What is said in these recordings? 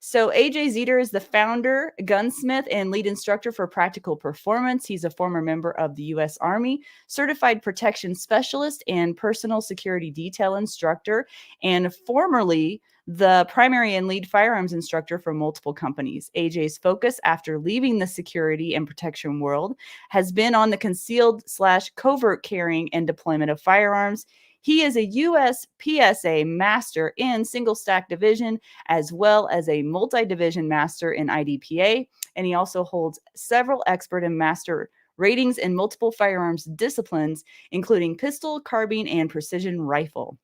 So AJ Zito is the founder, gunsmith, and lead instructor for Practical Performance. He's a former member of the U.S. Army, certified protection specialist, and personal security detail instructor, and formerly the primary and lead firearms instructor for multiple companies. AJ's focus after leaving the security and protection world has been on the concealed/covert carrying and deployment of firearms. He is a USPSA Master in Single Stack Division, as well as a multi-division Master in IDPA, and he also holds several expert and master ratings in multiple firearms disciplines, including pistol, carbine, and precision rifle.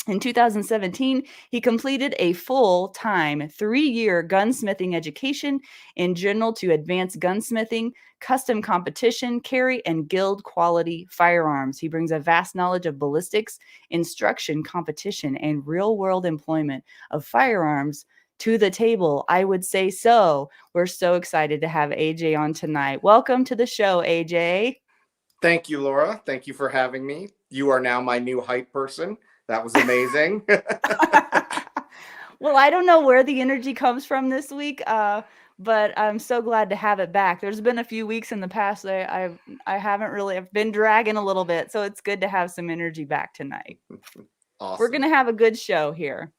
In 2017, he completed a full-time 3-year gunsmithing education in general to advanced gunsmithing, custom competition, carry, and guild quality firearms. He brings a vast knowledge of ballistics, instruction, competition, and real-world employment of firearms to the table. I would say so. We're so excited to have AJ on tonight. Welcome to the show, AJ. Thank you, Laura. Thank you for having me. You are now my new hype person. That was amazing. Well, I don't know where the energy comes from this week, but I'm so glad to have it back. There's been a few weeks in the past that I haven't really, I've been dragging a little bit, so it's good to have some energy back tonight. Awesome. We're going to have a good show here.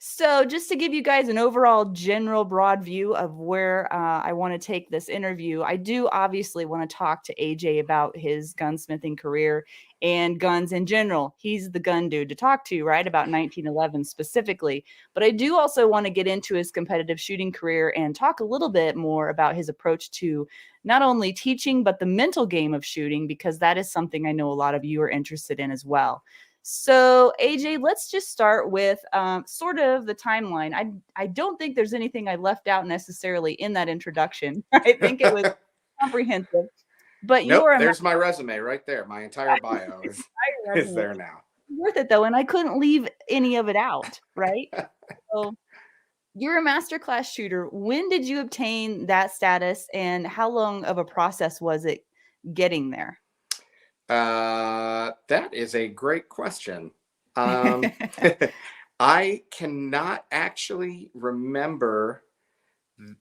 So just to give you guys an overall general broad view of where I want to take this interview, I do obviously want to talk to AJ about his gunsmithing career and guns in general. He's the gun dude to talk to, right? About 1911 specifically. But I do also want to get into his competitive shooting career and talk a little bit more about his approach to not only teaching, but the mental game of shooting, because that is something I know a lot of you are interested in as well. So AJ, let's just start with sort of the timeline. I don't think there's anything I left out necessarily in that introduction. I think it was comprehensive. But nope, there's my resume right there. My entire bio is there now. Worth it though, and I couldn't leave any of it out, right? So you're a masterclass shooter. When did you obtain that status, and how long of a process was it getting there? That is a great question. I cannot actually remember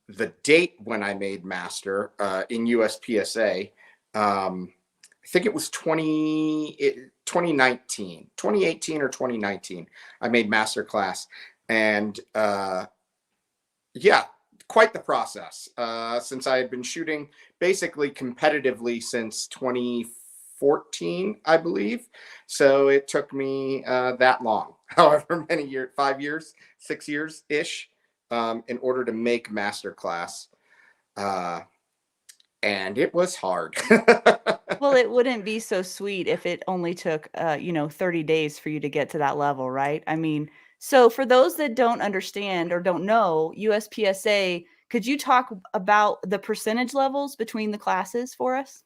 the date when I made master in USPSA. I think it was 2018 or 2019. I made master class, and yeah, quite the process. Since I had been shooting basically competitively since 2014, I believe. So it took me that long, however many years, 5 years, 6 years ish, in order to make master class. And it was hard. Well, it wouldn't be so sweet if it only took, 30 days for you to get to that level, right? I mean, so for those that don't understand or don't know USPSA, could you talk about the percentage levels between the classes for us?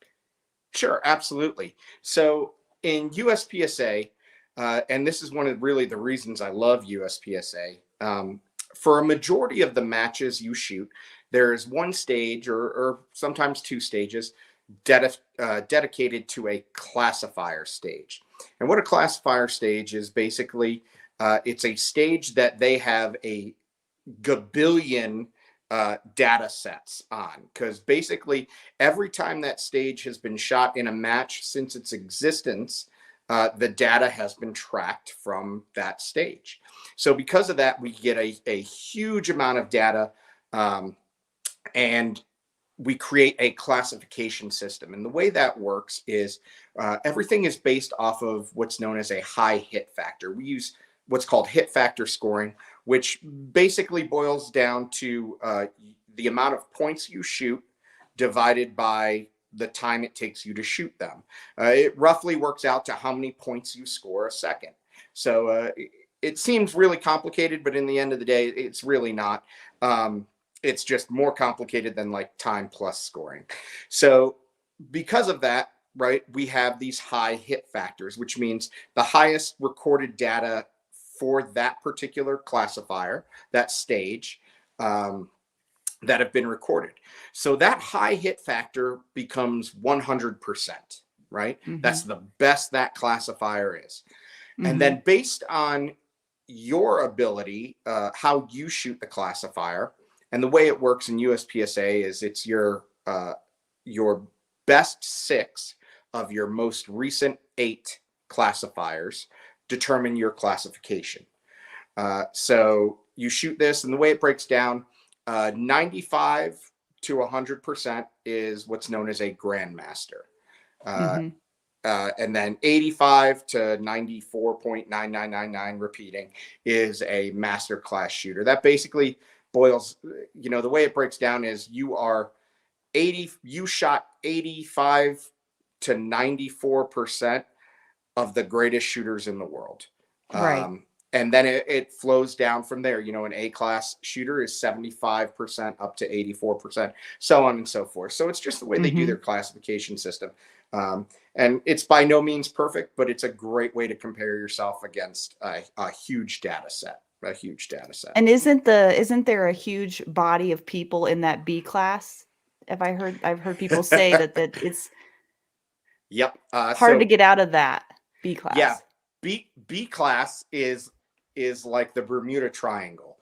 Sure, absolutely. So in USPSA, and this is one of really the reasons I love USPSA, for a majority of the matches you shoot, there is one stage or sometimes two stages dedicated to a classifier stage. And what a classifier stage is basically, it's a stage that they have a gabillion data sets on, because basically every time that stage has been shot in a match since its existence, the data has been tracked from that stage. So because of that, we get a huge amount of data, and we create a classification system. And the way that works is everything is based off of what's known as a high hit factor. We use what's called hit factor scoring, which basically boils down to the amount of points you shoot divided by the time it takes you to shoot them. It roughly works out to how many points you score a second. So it seems really complicated, but in the end of the day, it's really not. It's just more complicated than like time plus scoring. So because of that, right, we have these high hit factors, which means the highest recorded data for that particular classifier, that stage, that have been recorded. So that high hit factor becomes 100%, right? Mm-hmm. That's the best that classifier is. Mm-hmm. And then based on your ability, how you shoot the classifier. And the way it works in USPSA is it's your best 6 of your most recent 8 classifiers determine your classification. So you shoot this, and the way it breaks down, 95 to 100% is what's known as a grandmaster. And then 85 to 94.9999 repeating is a master class shooter. That basically boils, the way it breaks down is you shot 85 to 94% of the greatest shooters in the world. Right. And then it flows down from there. An A-class shooter is 75% up to 84%, so on and so forth. So it's just the way they do their classification system. And it's by no means perfect, but it's a great way to compare yourself against a huge data set. And isn't there a huge body of people in that B class? I've heard people say that it's hard to get out of that B class. Yeah. B class is like the Bermuda Triangle.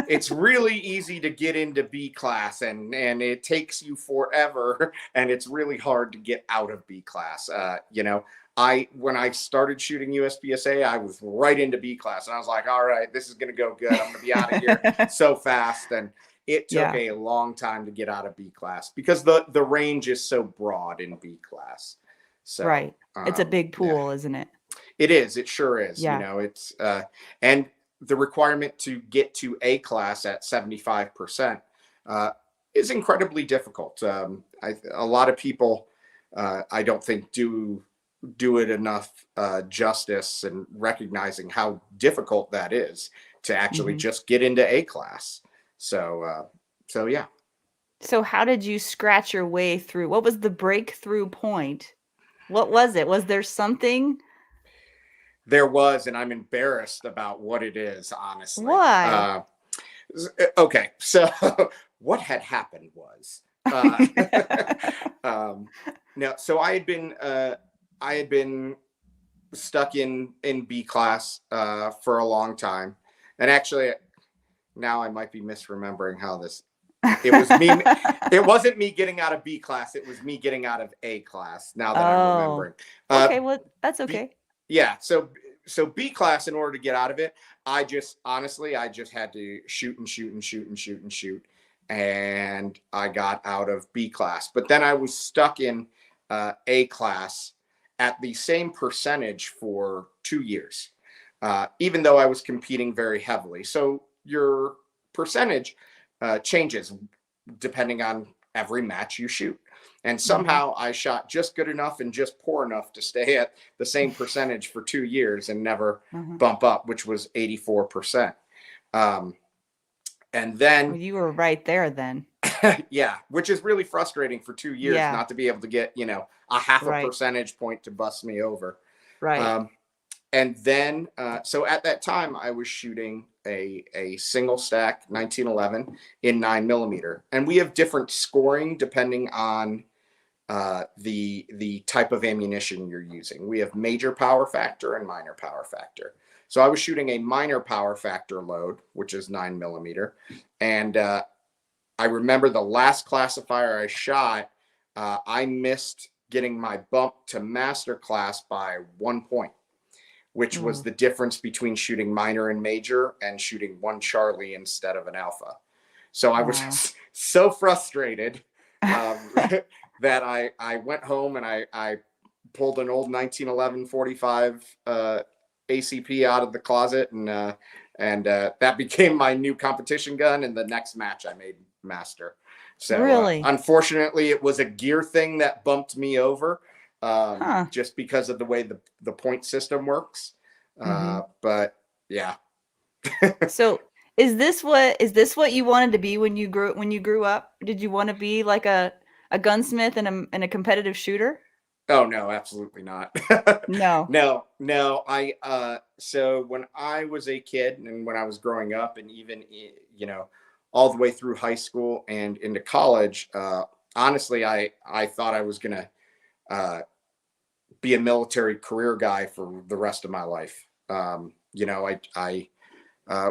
It's really easy to get into B class, and it takes you forever, and it's really hard to get out of B class. When I started shooting USPSA, I was right into B class, and I was like, all right, this is going to go good. I'm going to be out of here so fast. And it took a long time to get out of B class because the range is so broad in B class. So, right. It's a big pool, isn't it? It is. It sure is. Yeah. It's and the requirement to get to A class at 75% is incredibly difficult. A lot of people, I don't think, do it enough justice and recognizing how difficult that is to actually just get into A class. So yeah. So how did you scratch your way through? What was the breakthrough point? What was it? Was there something? There was, and I'm embarrassed about what it is, honestly. Why? Okay, so what had happened was, no. So I had been stuck in B class for a long time, and actually, now I might be misremembering how this. It was me. It wasn't me getting out of B class. It was me getting out of A class. Now that I'm remembering. Okay, well, that's okay. Yeah. So B class, in order to get out of it, I just had to shoot and shoot and shoot and shoot and shoot. And I got out of B class. But then I was stuck in A class at the same percentage for 2 years, even though I was competing very heavily. So your percentage changes depending on every match you shoot. And somehow I shot just good enough and just poor enough to stay at the same percentage for 2 years and never bump up, which was 84%. And then you were right there then. Yeah, which is really frustrating for 2 years not to be able to get, a half a percentage point to bust me over. Right. And then, so at that time, I was shooting a single stack 1911 in 9mm, and we have different scoring depending on the type of ammunition you're using. We have major power factor and minor power factor. So I was shooting a minor power factor load, which is 9mm, and I remember the last classifier I shot, I missed getting my bump to master class by 1 point, which was the difference between shooting minor and major and shooting 1 Charlie instead of an alpha. So I was so frustrated that I went home and I pulled an old 1911 45 ACP out of the closet, and that became my new competition gun. And the next match I made master. So really, unfortunately, it was a gear thing that bumped me over. Just because of the way the point system works. But yeah. So is this what you wanted to be when you grew up? Did you want to be like a gunsmith and a competitive shooter? Oh no, absolutely not. No. So when I was a kid and when I was growing up, and even all the way through high school and into college, honestly, I thought I was gonna be a military career guy for the rest of my life. you know, I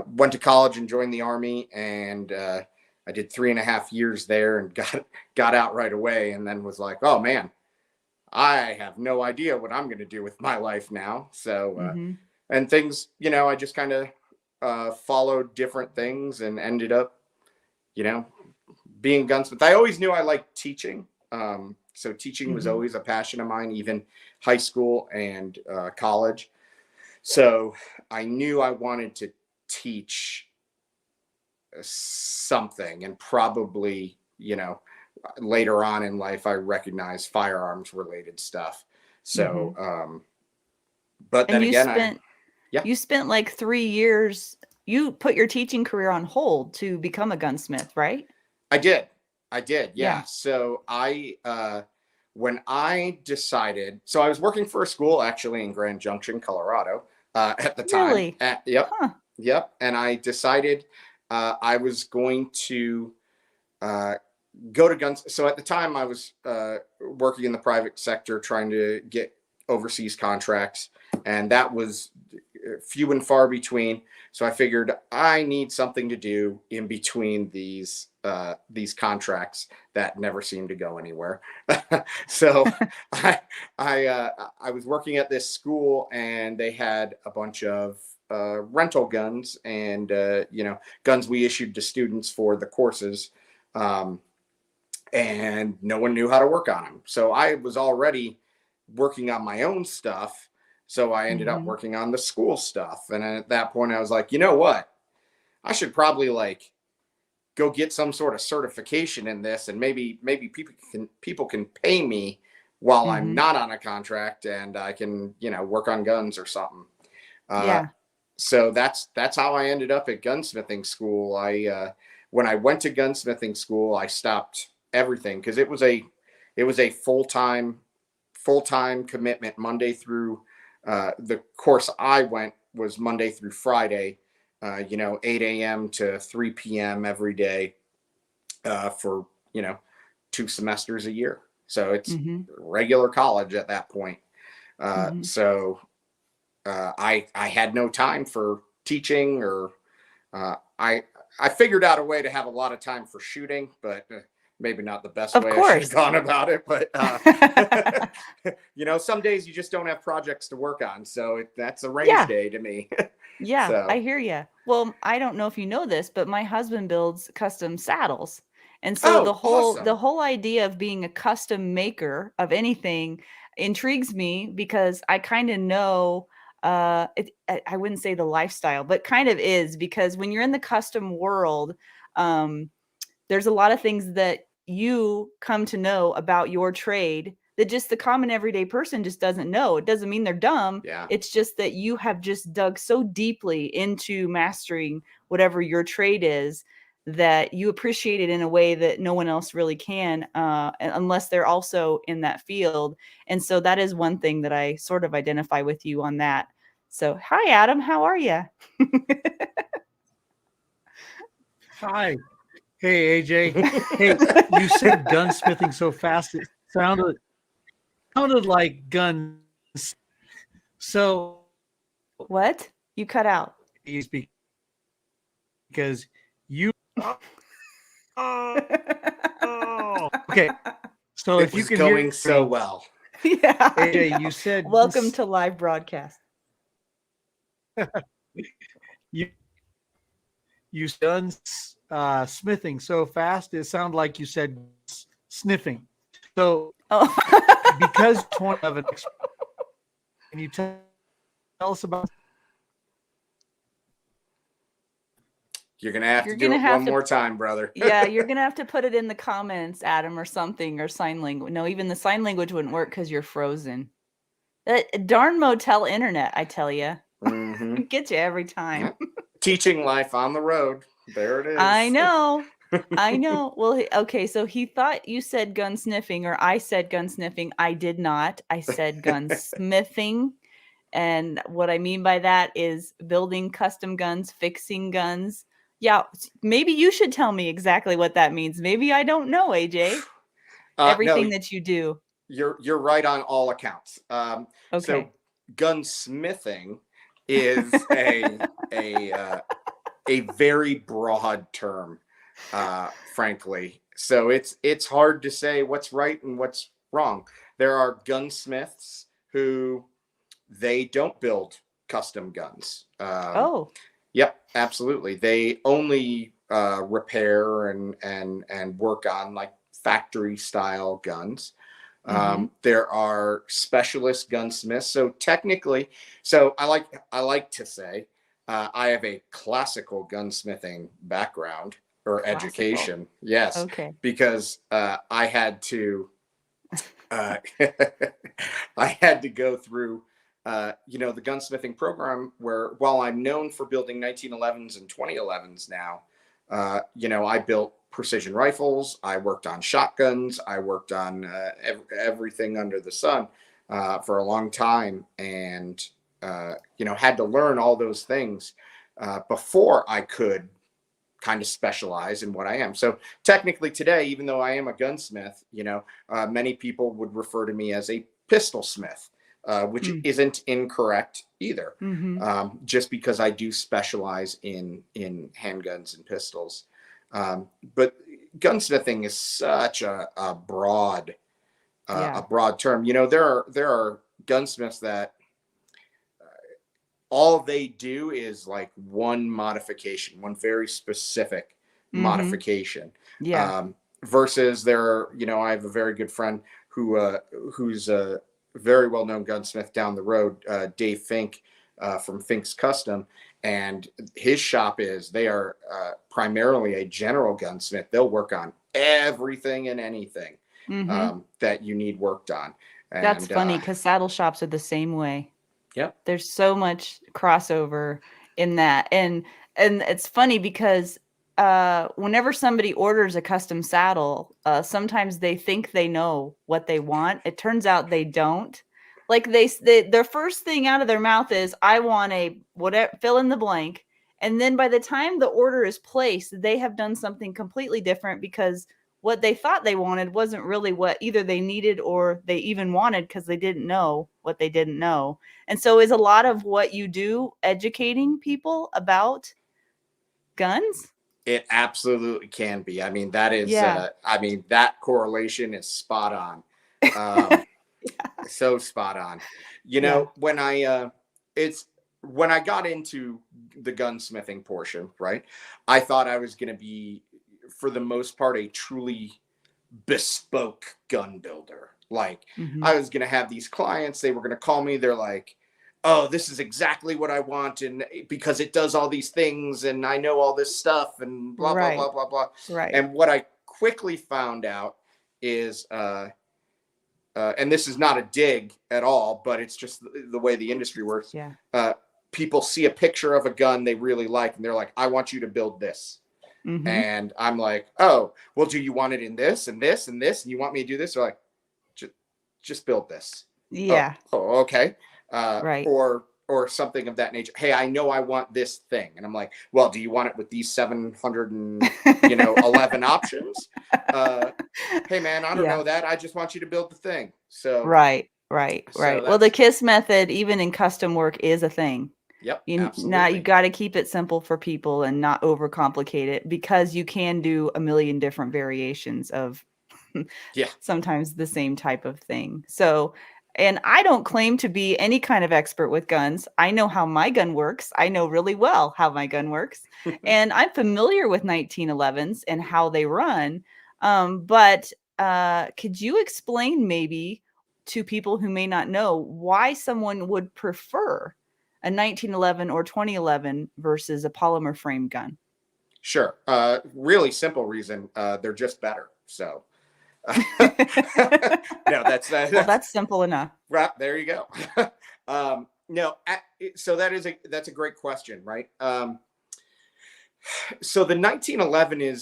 went to college and joined the Army, and I did 3.5 years there and got out right away, and then was like, oh man, I have no idea what I'm going to do with my life now. So, Mm-hmm. and things, you know, I just kind of followed different things and ended up, you know, being gunsmith. I always knew I liked teaching. So teaching was Mm-hmm. always a passion of mine, even high school and college. So I knew I wanted to teach something, and probably, you know, later on in life, I recognized firearms related stuff. So, Mm-hmm. but And then again, yeah, you spent like 3 years. You put your teaching career on hold to become a gunsmith, right? I did. I did. Yeah. Yeah. So when I decided, so I was working for a school actually in Grand Junction, Colorado, at the time. Really? Yep. Huh. Yep. And I decided I was going to uh, go to guns. So at the time I was working in the private sector, trying to get overseas contracts, and that was few and far between. So I figured I need something to do in between these contracts that never seem to go anywhere. So I was working at this school, and they had a bunch of rental guns, and you know, guns we issued to students for the courses. And no one knew how to work on them. So I was already working on my own stuff. So I ended up Mm-hmm. working on the school stuff. And at that point, I was like, you know what? I should probably like go get some sort of certification in this, and maybe people can pay me while I'm Mm-hmm. not on a contract, and I can, you know, work on guns or something. Uh, Yeah. so that's how I ended up at gunsmithing school. I when I went to gunsmithing school, I stopped everything because it was a full-time commitment, Monday through the course I went was Monday through Friday, you know, 8 a.m. to 3 p.m. every day for, you know, 2 semesters a year. So it's Mm-hmm. regular college at that point. Mm-hmm. So I had no time for teaching, or I figured out a way to have a lot of time for shooting, but maybe not the best Of way I should have course. gone about it. But you know, some days you just don't have projects to work on, so that's a range Yeah. day to me. Yeah, So, I hear you. Well, I don't know if you know this, but my husband builds custom saddles. And so oh, the awesome. whole idea of being a custom maker of anything intrigues me because I kind of know I wouldn't say the lifestyle, but kind of is because when you're in the custom world, um there's a lot of things that you come to know about your trade that just the common everyday person just doesn't know. It doesn't mean they're dumb. Yeah. It's just that you have just dug so deeply into mastering whatever your trade is that you appreciate it in a way that no one else really can, unless they're also in that field. And so that is one thing that I sort of identify with you on that. So, hi, Adam. How are you? Hi. Hey, AJ. Hey, you said gunsmithing so fast it sounded like guns. So What? You cut out. you speak because you. Oh, okay. So It if you was can hear going so me, well. Yeah. I AJ, know. you said Welcome to live broadcast. you done smithing so fast it sounded like you said sniffing. So Oh. because 20 of an expert, can you tell us about? You're gonna have You're to do gonna it have one to more time, brother. Yeah, you're gonna have to put it in the comments, Adam, or something, or sign language. No, even the sign language wouldn't work because you're frozen. That darn motel internet, I tell you. Mm-hmm. Get you every time. Yeah. Teaching life on the road. There it is. I know. I know. Well, okay, so he thought you said gun sniffing, or I said gun sniffing. I did not. I said gunsmithing. And what I mean by that is building custom guns, fixing guns. Yeah, maybe you should tell me exactly what that means. Maybe I don't know, AJ. No, Everything that you do. you're right on all accounts. Okay. So gunsmithing is a very broad term, frankly. So it's hard to say what's right and what's wrong. There are gunsmiths who they don't build custom guns. Oh, Yep, absolutely. They only repair and work on like factory style guns. There are specialist gunsmiths. So technically, so I like to say I have a classical gunsmithing background or classical. education. Yes, Okay. because I had to uh, I had to go through the gunsmithing program where while I'm known for building 1911s and 2011s now, I built precision rifles. I worked on shotguns. I worked on everything under the sun for a long time, and had to learn all those things before I could kind of specialize in what I am. So technically today, even though I am a gunsmith, many people would refer to me as a pistol smith, which isn't incorrect either. Just because I do specialize in handguns and pistols. But gunsmithing is such a broad term. There are gunsmiths that all they do is like one modification, one very specific modification. Yeah. Versus I have a very good friend who's a very well-known gunsmith down the road, Dave Fink, from Fink's Custom. And his shop they are primarily a general gunsmith. They'll work on everything and anything that you need worked on. And, that's funny because saddle shops are the same way. Yep. There's so much crossover in that. And it's funny because whenever somebody orders a custom saddle, sometimes they think they know what they want. It turns out they don't. Like their first thing out of their mouth is, I want a whatever, fill in the blank. And then by the time the order is placed, they have done something completely different because what they thought they wanted wasn't really what either they needed or they even wanted, because they didn't know what they didn't know. And so is a lot of what you do educating people about guns? It absolutely can be. I mean, that is, that correlation is spot on. So spot on. When I got into the gunsmithing portion, right, I thought I was going to be, for the most part, a truly bespoke gun builder. Like I was going to have these clients, they were going to call me. They're like, oh, this is exactly what I want. And because it does all these things and I know all this stuff and blah, blah, blah, blah, blah. Right. And what I quickly found out is, and this is not a dig at all, but it's just the way the industry works. Yeah. People see a picture of a gun they really like, and they're like, I want you to build this. And I'm like, oh, well, do you want it in this and this and this? And you want me to do this? They're like, just build this. Yeah. Oh, okay. Right. Or something of that nature. Hey, I know I want this thing. And I'm like, well, do you want it with these 711 options? Hey man, I don't know that. I just want you to build the thing. So Right. Well, the KISS method, even in custom work, is a thing. Yep. Now you got to keep it simple for people and not overcomplicate it, because you can do a million different variations of sometimes the same type of thing. So, and I don't claim to be any kind of expert with guns. I know how my gun works. I know really well how my gun works. And I'm familiar with 1911s and how they run. But could you explain maybe to people who may not know why someone would prefer a 1911 or 2011 versus a polymer frame gun? Sure. Really simple reason. They're just better. So no, that's simple enough. Right. There you go. No. So that's a great question. Right. So the 1911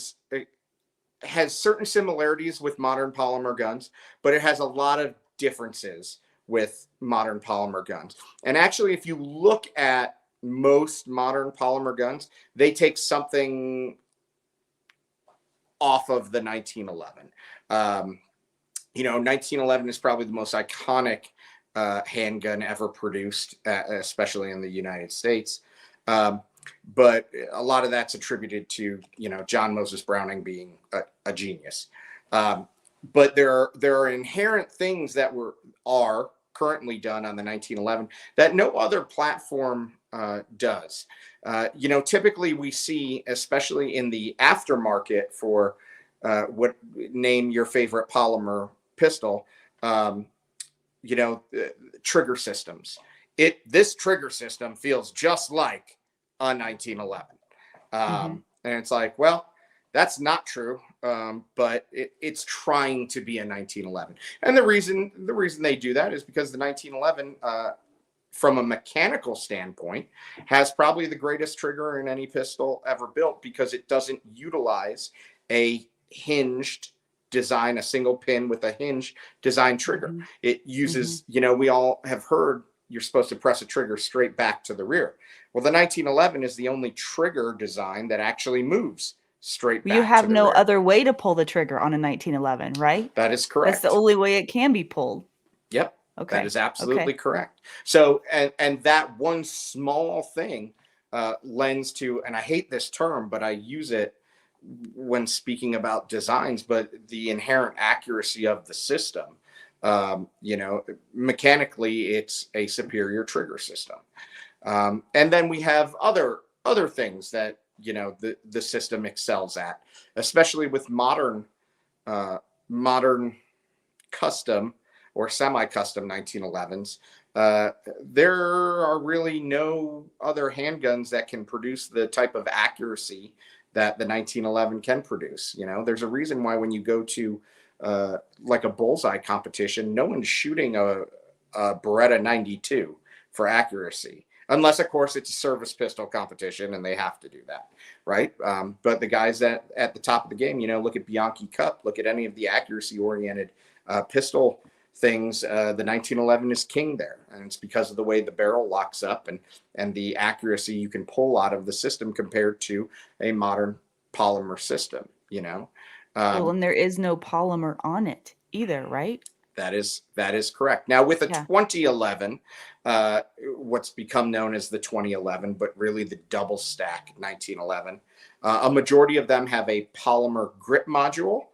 has certain similarities with modern polymer guns, but it has a lot of differences with modern polymer guns. And actually, if you look at most modern polymer guns, they take something off of the 1911. 1911 is probably the most iconic handgun ever produced, especially in the United States. But a lot of that's attributed to, John Moses Browning being a genius. But there are inherent things that are currently done on the 1911 that no other platform does. Typically we see, especially in the aftermarket for name your favorite polymer pistol, trigger systems. This trigger system feels just like a 1911. And it's like, well, that's not true. But it's trying to be a 1911. And the reason they do that is because the 1911, from a mechanical standpoint, has probably the greatest trigger in any pistol ever built, because it doesn't utilize a hinged design, a single pin with a hinge design trigger. It uses, we all have heard you're supposed to press a trigger straight back to the rear. Well, the 1911 is the only trigger design that actually moves straight back. You have to the no rear. other way to pull the trigger on a 1911, right? That is correct. That's the only way it can be pulled. Yep. Okay. That is absolutely correct. So, and that one small thing lends to, and I hate this term, but I use it when speaking about designs, but the inherent accuracy of the system. Mechanically, it's a superior trigger system. And then we have other things that, the system excels at, especially with modern custom or semi-custom 1911s. There are really no other handguns that can produce the type of accuracy that the 1911 can produce. There's a reason why when you go to like a bullseye competition, no one's shooting a Beretta 92 for accuracy. Unless, of course, it's a service pistol competition and they have to do that, right? But the guys that at the top of the game, look at Bianchi Cup, look at any of the accuracy-oriented pistol things. The 1911 is king there, and it's because of the way the barrel locks up and the accuracy you can pull out of the system compared to a modern polymer system. Well, and there is no polymer on it either, right? That is correct. Now with a 2011, what's become known as the 2011, but really the double stack 1911, a majority of them have a polymer grip module,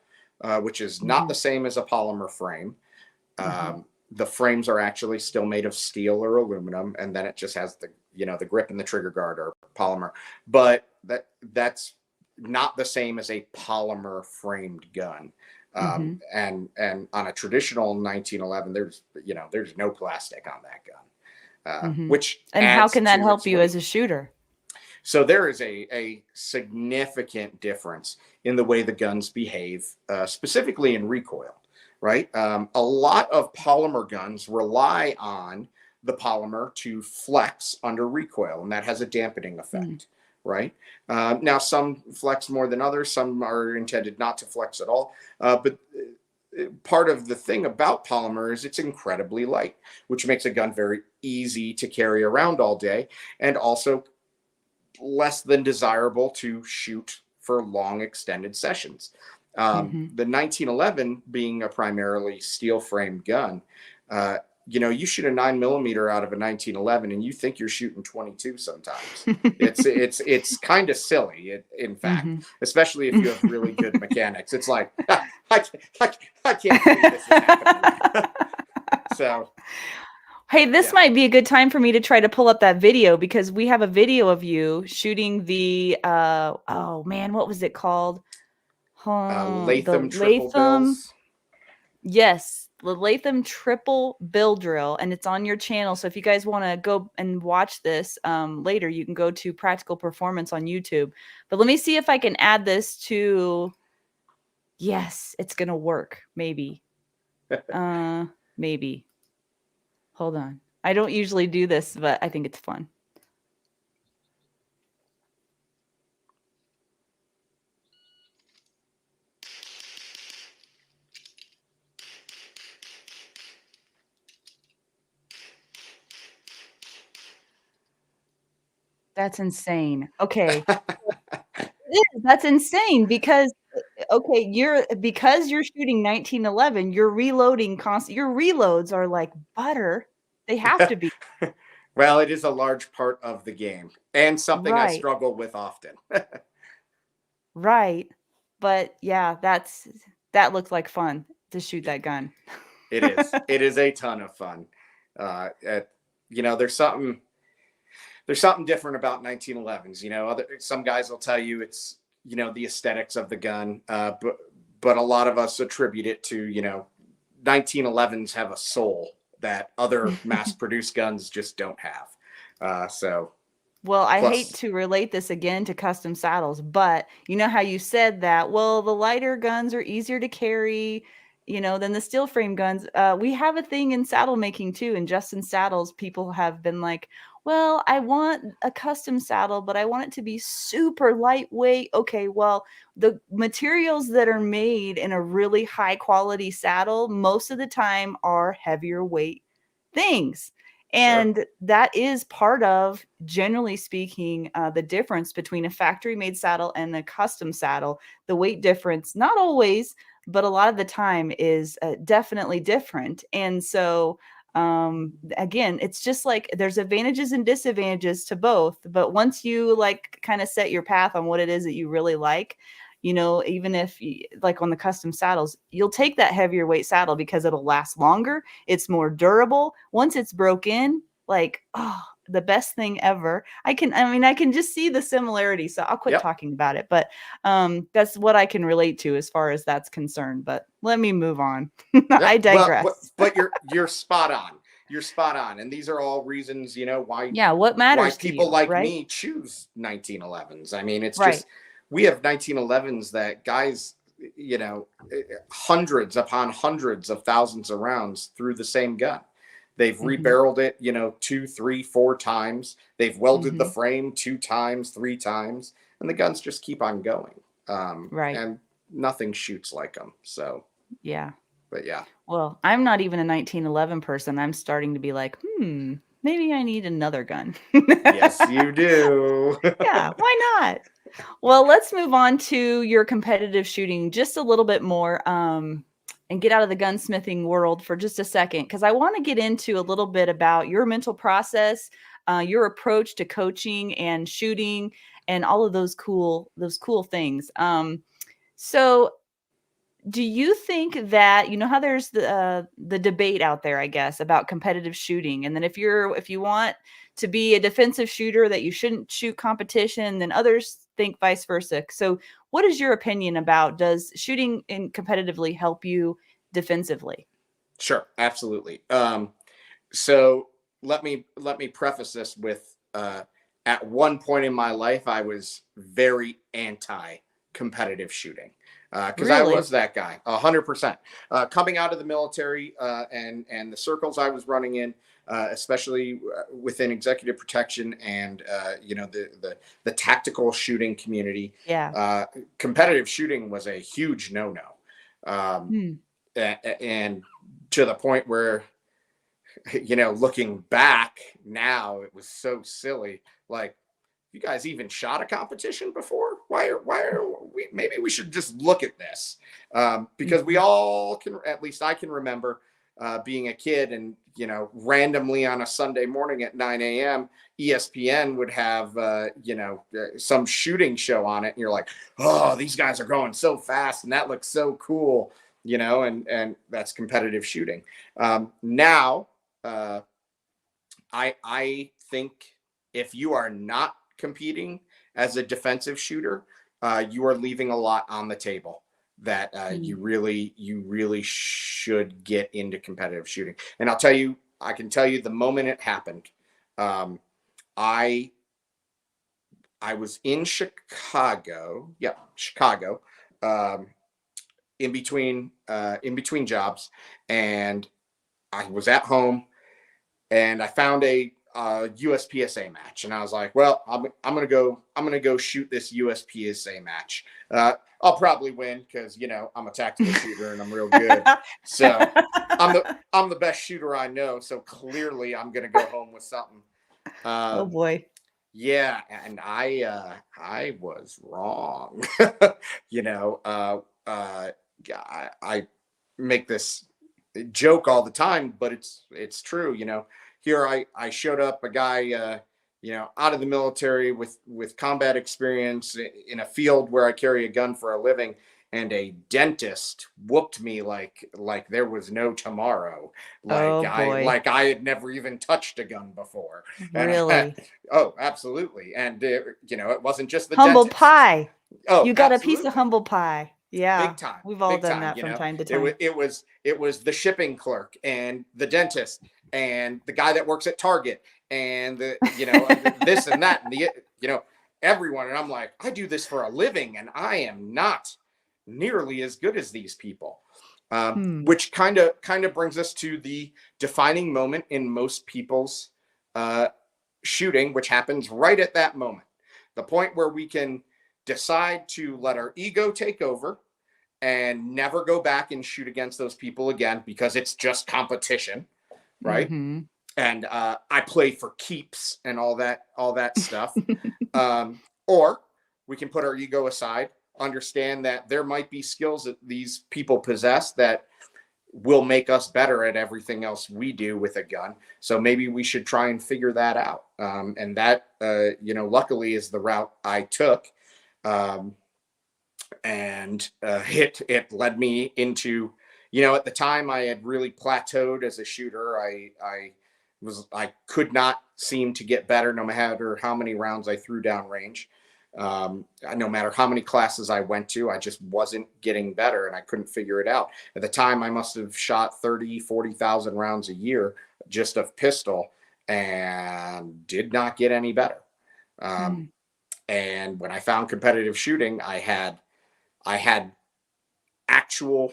which is not the same as a polymer frame. The frames are actually still made of steel or aluminum, and then it just has the grip and the trigger guard are polymer. But that's not the same as a polymer framed gun. And on a traditional 1911, there's no plastic on that gun, which and how can that help you as a shooter? So there is a significant difference in the way the guns behave, specifically in recoil, right? A lot of polymer guns rely on the polymer to flex under recoil, and that has a dampening effect. Right. Now, some flex more than others. Some are intended not to flex at all. But part of the thing about polymer is it's incredibly light, which makes a gun very easy to carry around all day, and also less than desirable to shoot for long extended sessions. The 1911 being a primarily steel framed gun, you shoot a 9mm out of a 1911 and you think you're shooting 22 sometimes. It's kind of silly, in fact, especially if you have really good mechanics. It's like, I can't believe this is happening. So, hey, this might be a good time for me to try to pull up that video, because we have a video of you shooting the, oh man, what was it called? Latham triple bills. Yes, the Latham triple bill drill, and it's on your channel. So if you guys want to go and watch this later, you can go to Practical Performance on YouTube. But let me see if I can add this to. Yes, it's gonna work. Maybe. Maybe. Hold on. I don't usually do this, but I think it's fun. That's insane. Okay. That's insane, because because you're shooting 1911, you're reloading constant. Your reloads are like butter. They have to be. Well, it is a large part of the game and something I Right. struggle with often. Right. But yeah, that looks like fun to shoot that gun. It is. It is a ton of fun. At, there's something different about 1911s. Some guys will tell you it's the aesthetics of the gun, but a lot of us attribute it to 1911s have a soul that other mass-produced guns just don't have. Well, I hate Plus, to relate this again to custom saddles, but you know how you said that, well, the lighter guns are easier to carry, than the steel frame guns. We have a thing in saddle making too. And just in saddles, people have been like, well, I want a custom saddle, but I want it to be super lightweight. Okay, well, the materials that are made in a really high quality saddle most of the time are heavier weight things. sure. And that is part of, generally speaking, the difference between a factory made saddle and a custom saddle. The weight difference, not always, but a lot of the time is definitely different. And so, again, it's just like there's advantages and disadvantages to both. But once you like kind of set your path on what it is that you really like, even if like on the custom saddles, you'll take that heavier weight saddle because it'll last longer. It's more durable. Once it's broke in, like, oh, the best thing ever. I can just see the similarity. So I'll quit Yep. talking about it. But that's what I can relate to as far as that's concerned. But let me move on. I Yep. Well, digress. but you're spot on. You're spot on, and these are all reasons why Yeah, what why matters to people you, like right? me choose 1911s. I mean, it's Right. just we have 1911s that guys, hundreds upon hundreds of thousands of rounds through the same gun. They've Hmm. rebarreled it, 2, 3, 4 times. They've welded the Hmm. frame 2 times, 3 times, and the guns just keep on going. Right. And nothing shoots like them. So, Yeah. but yeah. Well, I'm not even a 1911 person. I'm starting to be like, maybe I need another gun. Yes, you do. Yeah, why not? Well, let's move on to your competitive shooting just a little bit more, and get out of the gunsmithing world for just a second, because I want to get into a little bit about your mental process, your approach to coaching and shooting, and all of those cool things. So do you think that, how there's the debate out there, I guess, about competitive shooting, and then if you want to be a defensive shooter, that you shouldn't shoot competition, then others think vice versa. So what is your opinion about, does shooting in competitively help you defensively? Sure, absolutely. So let me preface this with at one point in my life I was very anti competitive shooting because I Really? was that guy 100%. Coming out of the military and the circles I was running in, especially within executive protection and the tactical shooting community, Yeah. competitive shooting was a huge no-no, Hmm. and to the point where looking back now, it was so silly. Like, you guys even shot a competition before? Why are we? Maybe we should just look at this, because we Mhm. all can. At least I can remember being a kid, and randomly on a Sunday morning at 9 a.m., ESPN would have some shooting show on it, and you're like, oh, these guys are going so fast, and that looks so cool, and that's competitive shooting. Now uh, I think if you are not competing as a defensive shooter, you are leaving a lot on the table that Hmm. you really should get into competitive shooting. And I can tell you the moment it happened. Um, I I was in Chicago, yeah, Chicago, um, in between jobs, and I was at home and I found a USPSA match, and I was like, "Well, I'm gonna go shoot this USPSA match. I'll probably win because I'm a tactical shooter and I'm real good. So I'm the best shooter I know. So clearly I'm gonna go home with something." Oh Um, boy. yeah, and I was wrong. you know, uh, uh, I make this joke all the time, but it's true. here I showed up, a guy, out of the military with combat experience in a field where I carry a gun for a living, and a dentist whooped me like there was no tomorrow. Oh boy. I had never even touched a gun before. And Really? oh, absolutely. And it wasn't just the Humble dentist. pie. Oh, You got a piece absolutely. of humble pie. Yeah. Big time. We've all Big done time. that from time to time. It was the shipping clerk and the dentist and the guy that works at Target and this and that and everyone. And I'm like, I do this for a living and I am not nearly as good as these people. Which kind of brings us to the defining moment in most people's shooting, which happens right at that moment. The point where we can decide to let our ego take over and never go back and shoot against those people again because it's just competition, right? Mm-hmm. And I play for keeps and all that stuff. Or we can put our ego aside, understand that there might be skills that these people possess that will make us better at everything else we do with a gun. So maybe we should try and figure that out. And that, luckily is the route I took. And it led me into, at the time I had really plateaued as a shooter. I could not seem to get better no matter how many rounds I threw down range. No matter how many classes I went to, I just wasn't getting better and I couldn't figure it out. At the time, I must have shot 40,000 rounds a year just of pistol and did not get any better. And when I found competitive shooting, I had actual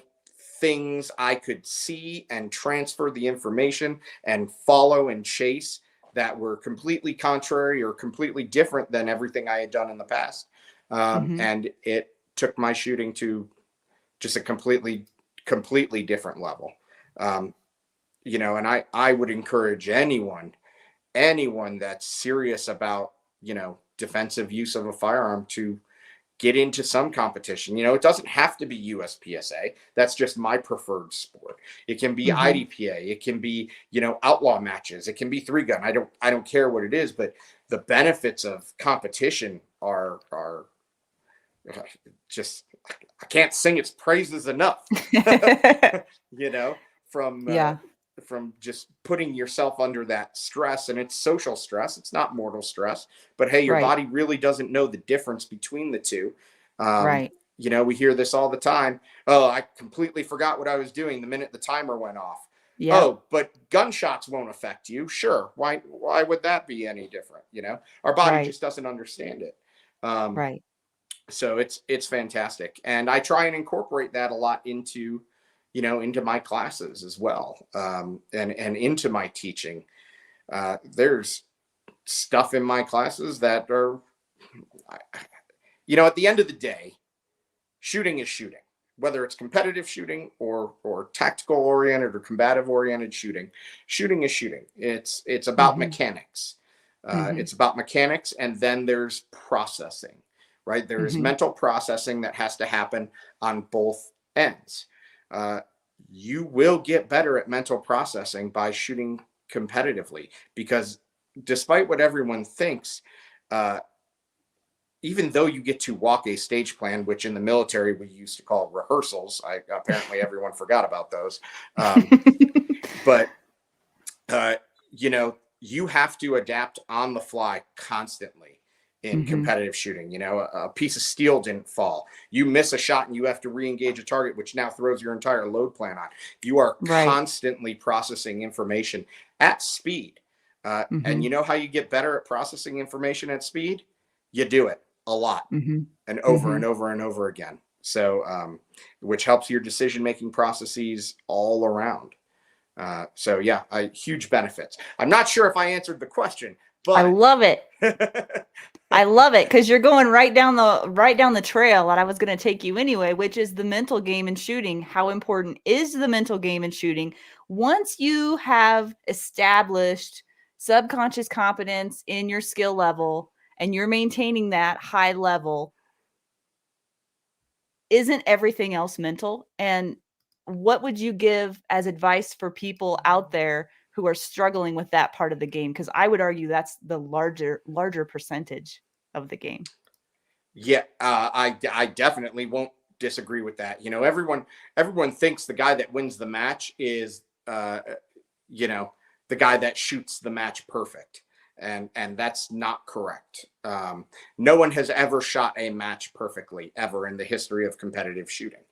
things I could see and transfer the information and follow and chase that were completely contrary or completely different than everything I had done in the past. And it took my shooting to just a completely different level. And I would encourage anyone that's serious about, defensive use of a firearm to get into some competition. It doesn't have to be USPSA. That's just my preferred sport. It can be IDPA. It can be, outlaw matches. It can be 3-gun. I don't care what it is, but the benefits of competition are just, I can't sing its praises enough. From just putting yourself under that stress, and it's social stress. It's not mortal stress, but hey, your body really doesn't know the difference between the two. Right. We hear this all the time. Oh, I completely forgot what I was doing the minute the timer went off. Yeah. Oh, but gunshots won't affect you. Sure. Why would that be any different? Our body just doesn't understand it. Right. So it's fantastic. And I try and incorporate that a lot into my classes as well. And into my teaching. There's stuff in my classes that are, at the end of the day, shooting is shooting, whether it's competitive shooting or tactical oriented or combative oriented shooting. Shooting is shooting. It's about mechanics. It's about mechanics. And then there's processing, right? There is mental processing that has to happen on both ends. You will get better at mental processing by shooting competitively, because despite what everyone thinks, even though you get to walk a stage plan, which in the military we used to call rehearsals, apparently everyone forgot about those. But you have to adapt on the fly constantly in competitive shooting. A piece of steel didn't fall. You miss a shot and you have to re-engage a target, which now throws your entire load plan on. You are constantly processing information at speed. And you know how you get better at processing information at speed? You do it a lot and over and over and over again. So, which helps your decision-making processes all around. Huge benefits. I'm not sure if I answered the question, but I love it. I love it, because you're going right down the trail that I was going to take you anyway, which is the mental game in shooting. How important is the mental game in shooting? Once you have established subconscious competence in your skill level and you're maintaining that high level, isn't everything else mental? And what would you give as advice for people out there who are struggling with that part of the game? Because I would argue that's the larger percentage of the game. Yeah, I definitely won't disagree with that. Everyone thinks the guy that wins the match is, the guy that shoots the match perfect, and that's not correct. No one has ever shot a match perfectly ever in the history of competitive shooting.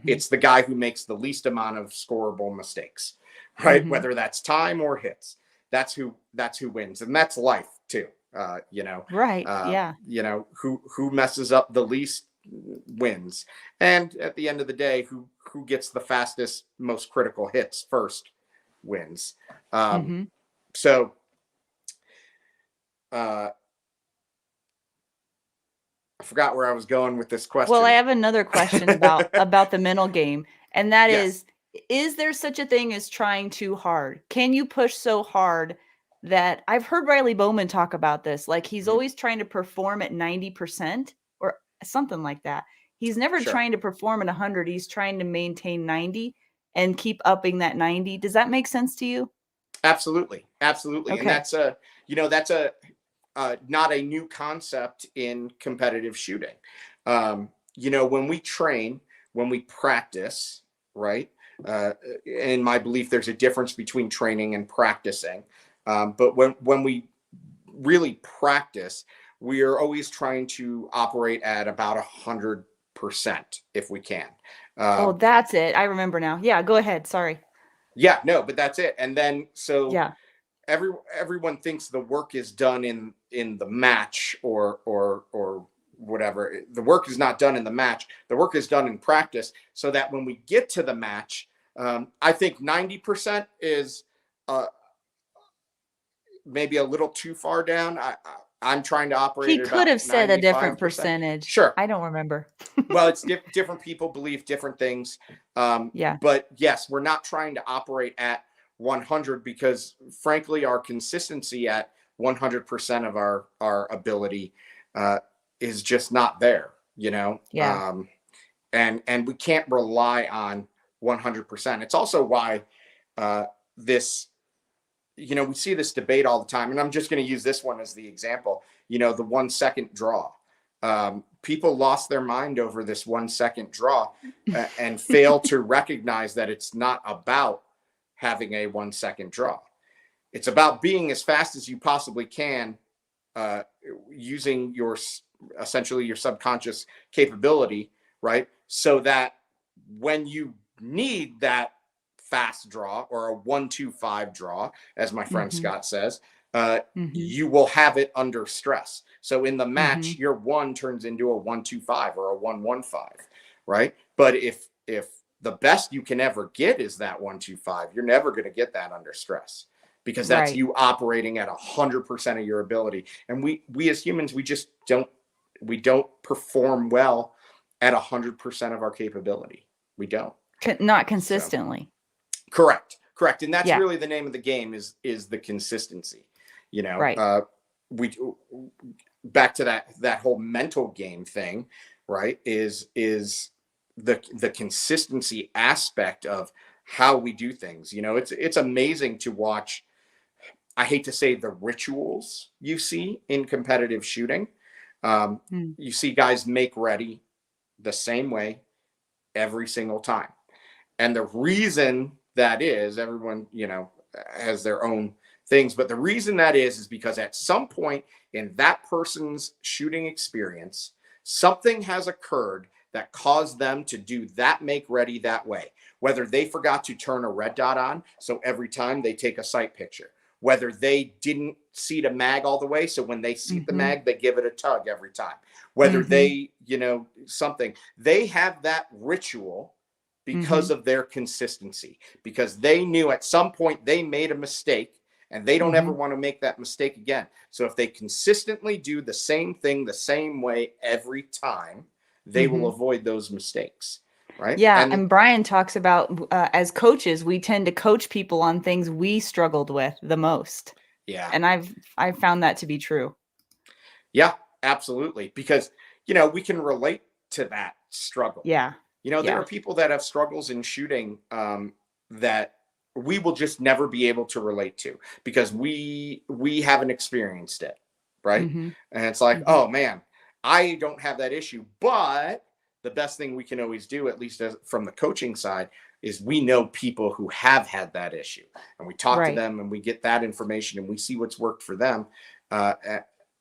It's the guy who makes the least amount of scorable mistakes, right? Whether that's time or hits, that's who wins, and that's life too. Right. Yeah. Who messes up the least wins, and at the end of the day, who gets the fastest, most critical hits first wins. So I forgot where I was going with this question. Well, I have another question about the mental game, and that Yes. is there such a thing as trying too hard? Can you push so hard that I've heard Riley Bowman talk about this, like he's always trying to perform at 90% or something like that. He's never Sure. trying to perform at 100. He's trying to maintain 90 and keep upping that 90. Does that make sense to you? Absolutely. Okay. And that's not a new concept in competitive shooting. When we train, when we practice, right? In my belief, there's a difference between training and practicing. But when we really practice, we are always trying to operate at about 100% if we can. Oh, that's it. I remember now. Yeah, go ahead. Sorry. Yeah, no, but that's it. And then Yeah. everyone thinks the work is done in the match or whatever. The work is not done in the match. The work is done in practice, so that when we get to the match, I think 90% is maybe a little too far down. I'm trying to operate. He at could about have said a different 95%. percentage. Sure. I don't remember. Well, it's different people believe different things. Yeah. But yes, we're not trying to operate at 100 because frankly, our consistency at 100% of our ability is just not there, Yeah. And we can't rely on 100%. It's also why this, we see this debate all the time, and I'm just going to use this one as the example, the 1 second draw. People lost their mind over this 1 second draw and fail to recognize that it's not about having a 1 second draw. It's about being as fast as you possibly can, using essentially your subconscious capability, right? So that when you need that fast draw or a 1-2-5 draw, as my friend Scott says, you will have it under stress. So in the match, your 1 turns into a 1-2-5 or a 1-1-5, right? But if the best you can ever get is that 1-2-5, you're never going to get that under stress, because that's you operating at 100% of your ability. And we as humans, we just don't perform well at 100% of our capability. We don't. Not consistently. So, correct. And that's really the name of the game is the consistency, Right. We back to that whole mental game thing, right? Is the consistency aspect of how we do things. It's amazing to watch. I hate to say the rituals you see in competitive shooting. You see guys make ready the same way every single time. And the reason that is, everyone, has their own things, but the reason that is because at some point in that person's shooting experience, something has occurred that caused them to do that make ready that way. Whether they forgot to turn a red dot on, so every time they take a sight picture, whether they didn't seat a mag all the way, so when they seat the mag, they give it a tug every time, whether they, something, they have that ritual because of their consistency, because they knew at some point they made a mistake and they don't ever want to make that mistake again. So if they consistently do the same thing the same way every time, they will avoid those mistakes. Right. Yeah. And Brian talks about as coaches, we tend to coach people on things we struggled with the most. Yeah. And I've found that to be true. Yeah, absolutely. Because, we can relate to that struggle. Yeah. There are people that have struggles in shooting that we will just never be able to relate to, because we haven't experienced it, right? Mm-hmm. And it's like, Mm-hmm. oh man, I don't have that issue. But the best thing we can always do, at least from the coaching side, is we know people who have had that issue, and we talk to them, and we get that information, and we see what's worked for them.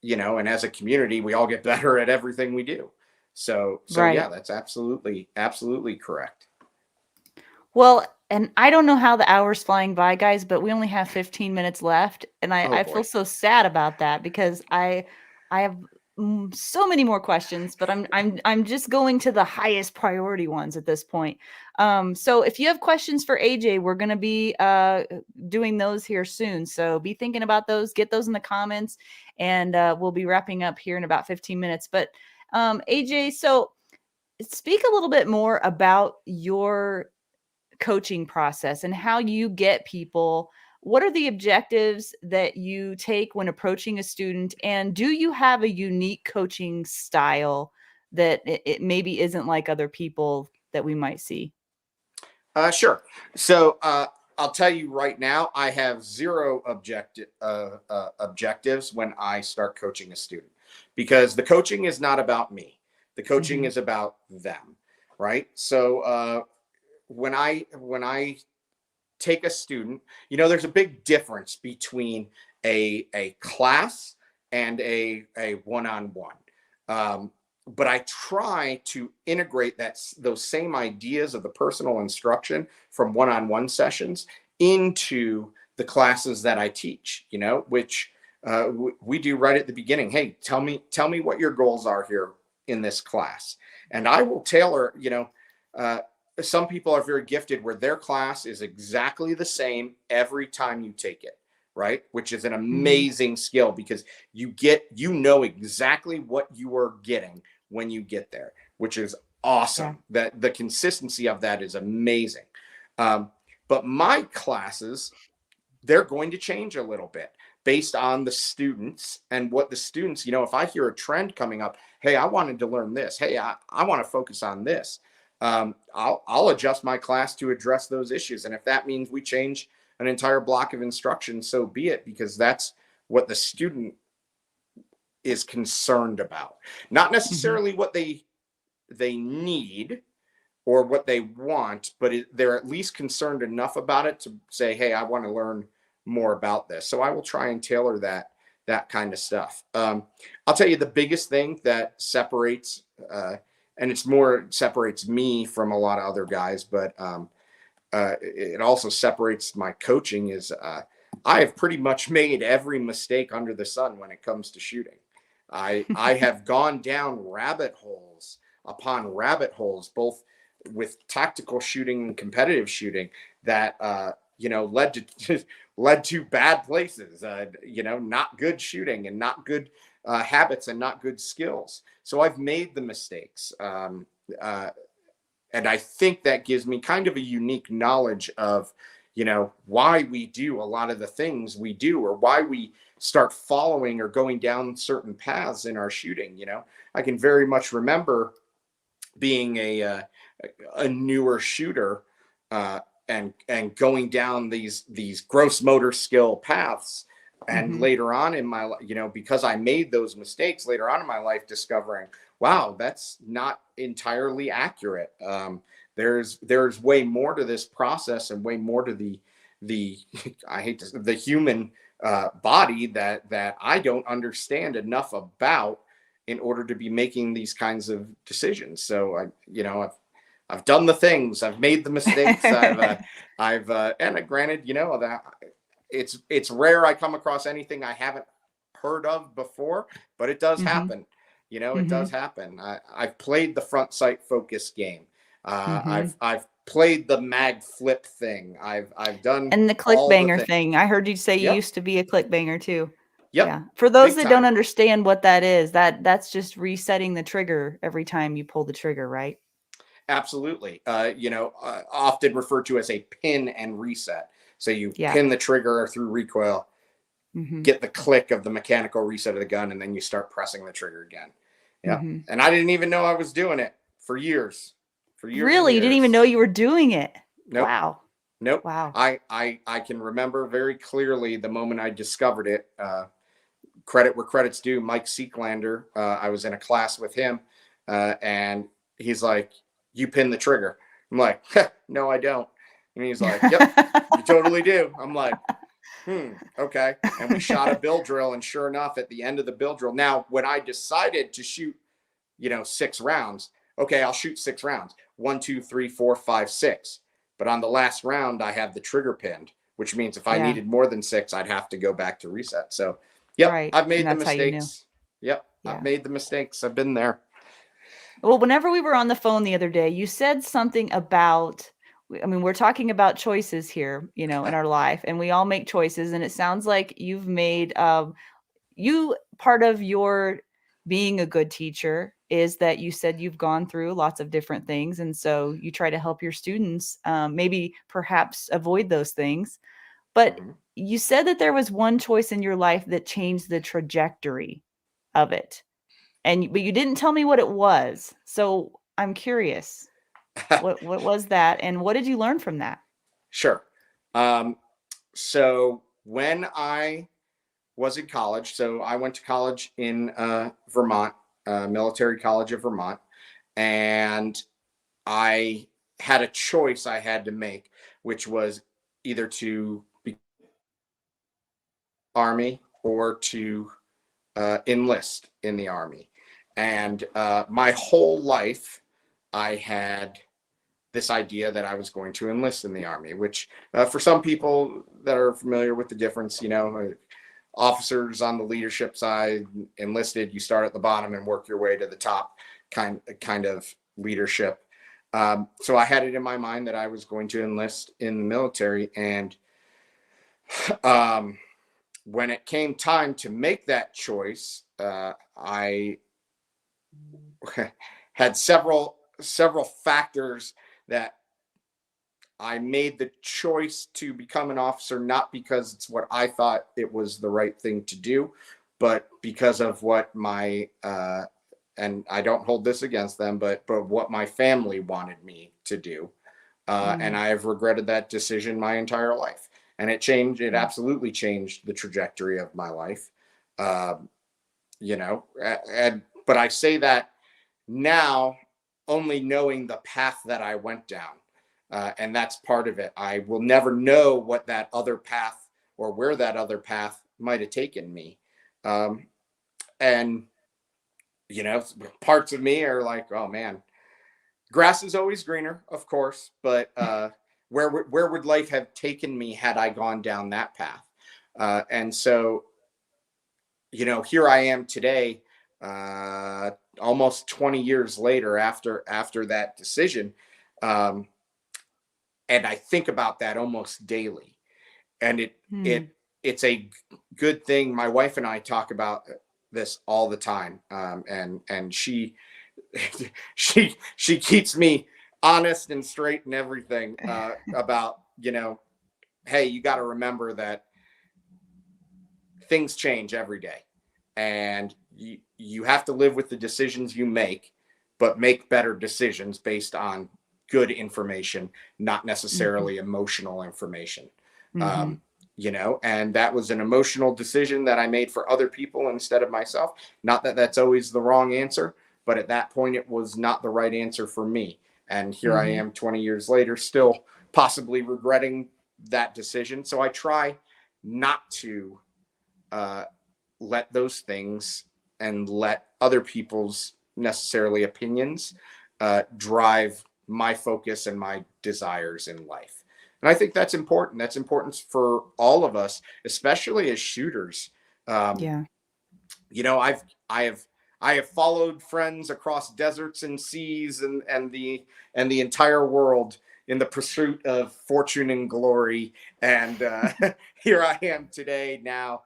You know, and as a community, we all get better at everything we do. So yeah, that's absolutely correct. Well, and I don't know how the hour's flying by, guys, but we only have 15 minutes left, and I feel so sad about that, because I have so many more questions, but I'm just going to the highest priority ones at this point. So if you have questions for AJ, we're going to be doing those here soon. So be thinking about those, get those in the comments, and we'll be wrapping up here in about 15 minutes. But AJ, so speak a little bit more about your coaching process and how you get people. What are the objectives that you take when approaching a student? And do you have a unique coaching style that it maybe isn't like other people that we might see? Sure. So I'll tell you right now, I have zero objectives when I start coaching a student, because the coaching is not about me. The coaching is about them, right? So when I take a student, you know, there's a big difference between a class and a one-on-one. But I try to integrate those same ideas of the personal instruction from one-on-one sessions into the classes that I teach, you know, which we do right at the beginning. Hey, tell me what your goals are here in this class. And I will tailor, you know, some people are very gifted where their class is exactly the same every time you take it, right? Which is an amazing skill, because you know exactly what you are getting when you get there, which is awesome. Yeah. That the consistency of that is amazing. But my classes, they're going to change a little bit based on the students and what the students, you know, if I hear a trend coming up, hey, I wanted to learn this. Hey, I want to focus on this. I'll adjust my class to address those issues. And if that means we change an entire block of instruction, so be it, because that's what the student is concerned about. Not necessarily what they need or what they want, but they're at least concerned enough about it to say, hey, I want to learn more about this. So I will try and tailor that kind of stuff. I'll tell you the biggest thing that separates, and separates me from a lot of other guys, but it also separates my coaching, is I have pretty much made every mistake under the sun when it comes to shooting. I have gone down rabbit holes upon rabbit holes, both with tactical shooting and competitive shooting, that you know, led to bad places, you know, not good shooting and not good habits and not good skills. So I've made the mistakes. And I think that gives me kind of a unique knowledge of, you know, why we do a lot of the things we do, or why we start following or going down certain paths in our shooting. You know, I can very much remember being a newer shooter, and going down these gross motor skill paths. And later on in my life, you know, because I made those mistakes later on in my life, discovering, wow, that's not entirely accurate. There's way more to this process, and way more to the I hate to, the human body that I don't understand enough about in order to be making these kinds of decisions. So I've done the things, I've made the mistakes, and granted, you know, that it's rare I come across anything I haven't heard of before, but it does happen. You know, it does happen. I've played the front sight focus game. I've played the mag flip thing. I've done, and the click banger thing. I heard you say you used to be a click banger too. Yep. Yeah. For those that don't understand what that is, that's just resetting the trigger every time you pull the trigger, right? Absolutely. You know, often referred to as a pin and reset. So you pin the trigger through recoil, get the click of the mechanical reset of the gun, and then you start pressing the trigger again. Yeah. And I didn't even know I was doing it for years. Really? You didn't even know you were doing it? Nope. Wow. Nope. Wow. I can remember very clearly the moment I discovered it. Credit where credit's due. Mike Seeklander, I was in a class with him, and he's like, "You pin the trigger." I'm like, "No, I don't." And he's like, "Yep, you totally do." I'm like, okay. And we shot a bill drill, and sure enough, at the end of the bill drill, now when I decided to shoot, 6 rounds, okay, I'll shoot 6 rounds, 1, 2, 3, 4, 5, 6. But on the last round, I have the trigger pinned, which means if I Yeah. needed more than 6, I'd have to go back to reset. So, yep, Right. I've And made the that's how you knew. mistakes. Yep, Yeah. I've made the mistakes. I've been there. Well, whenever we were on the phone the other day, you said something about, I mean, we're talking about choices here, in our life, and we all make choices. And it sounds like you've made, part of your being a good teacher is that you said you've gone through lots of different things. And so you try to help your students, maybe perhaps avoid those things. But Mhm. you said that there was one choice in your life that changed the trajectory of it. But you didn't tell me what it was. So I'm curious. What was that, and what did you learn from that? Sure. So when I was in college, so I went to college in Vermont, Military College of Vermont, and I had a choice I had to make, which was either to be Army or to enlist in the Army. And my whole life, I had this idea that I was going to enlist in the Army, which for some people that are familiar with the difference, officers on the leadership side, enlisted, you start at the bottom and work your way to the top kind of leadership. So I had it in my mind that I was going to enlist in the military. And when it came time to make that choice, I had several factors that I made the choice to become an officer, not because it's what I thought it was the right thing to do, but because of what my and I don't hold this against them, but what my family wanted me to do, and I have regretted that decision my entire life. And it changed. It absolutely changed the trajectory of my life. But I say that now, only knowing the path that I went down. And that's part of it. I will never know what that other path or where that other path might have taken me. And, parts of me are like, oh man, grass is always greener, of course, but where would life have taken me had I gone down that path? And so, here I am today, almost 20 years later after that decision. And I think about that almost daily. And it's a good thing. My wife and I talk about this all the time. And she she keeps me honest and straight and everything about, hey, you got to remember that things change every day, and you have to live with the decisions you make, but make better decisions based on good information, not necessarily emotional information. Mm-hmm. And that was an emotional decision that I made for other people instead of myself. Not that that's always the wrong answer, but at that point it was not the right answer for me. And here I am 20 years later, still possibly regretting that decision. So I try not to let those things and let other people's necessarily opinions drive my focus and my desires in life. And I think that's important. That's important for all of us, especially as shooters. Yeah. I have followed friends across deserts and seas and the entire world in the pursuit of fortune and glory. And here I am today now,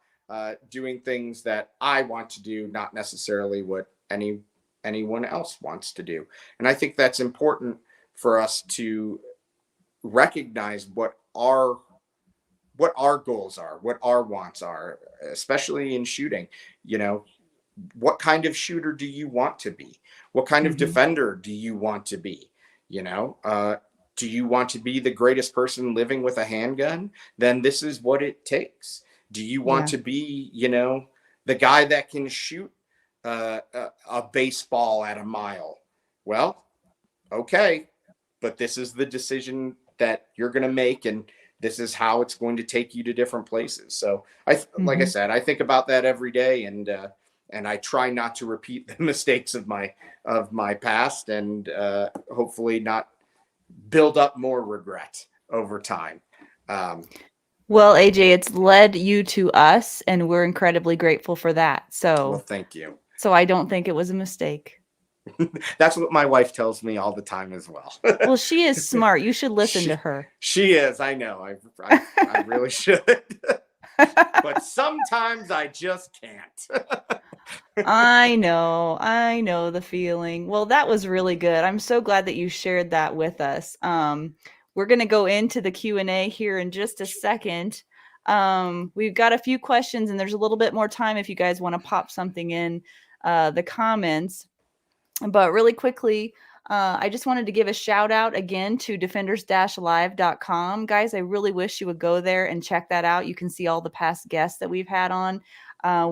doing things that I want to do, not necessarily what anyone else wants to do. And I think that's important for us to recognize what our goals are, what our wants are, especially in shooting. What kind of shooter do you want to be? What kind of defender do you want to be? Do you want to be the greatest person living with a handgun? Then this is what it takes. Do you want to be, you know, the guy that can shoot a baseball at a mile? Well, okay, but this is the decision that you're going to make, and this is how it's going to take you to different places. So like I said, I think about that every day, and I try not to repeat the mistakes of my past, and hopefully not build up more regret over time. Well, AJ, it's led you to us, and we're incredibly grateful for that. So, well, thank you. So I don't think it was a mistake. That's what my wife tells me all the time as well. Well, she is smart. You should listen to her. She is. I know. I really should. But sometimes I just can't. I know the feeling. Well, that was really good. I'm so glad that you shared that with us. We're going to go into the Q&A here in just a second. We've got a few questions, and there's a little bit more time if you guys want to pop something in the comments. But really quickly, I just wanted to give a shout out again to defenders-live.com. Guys, I really wish you would go there and check that out. You can see all the past guests that we've had on.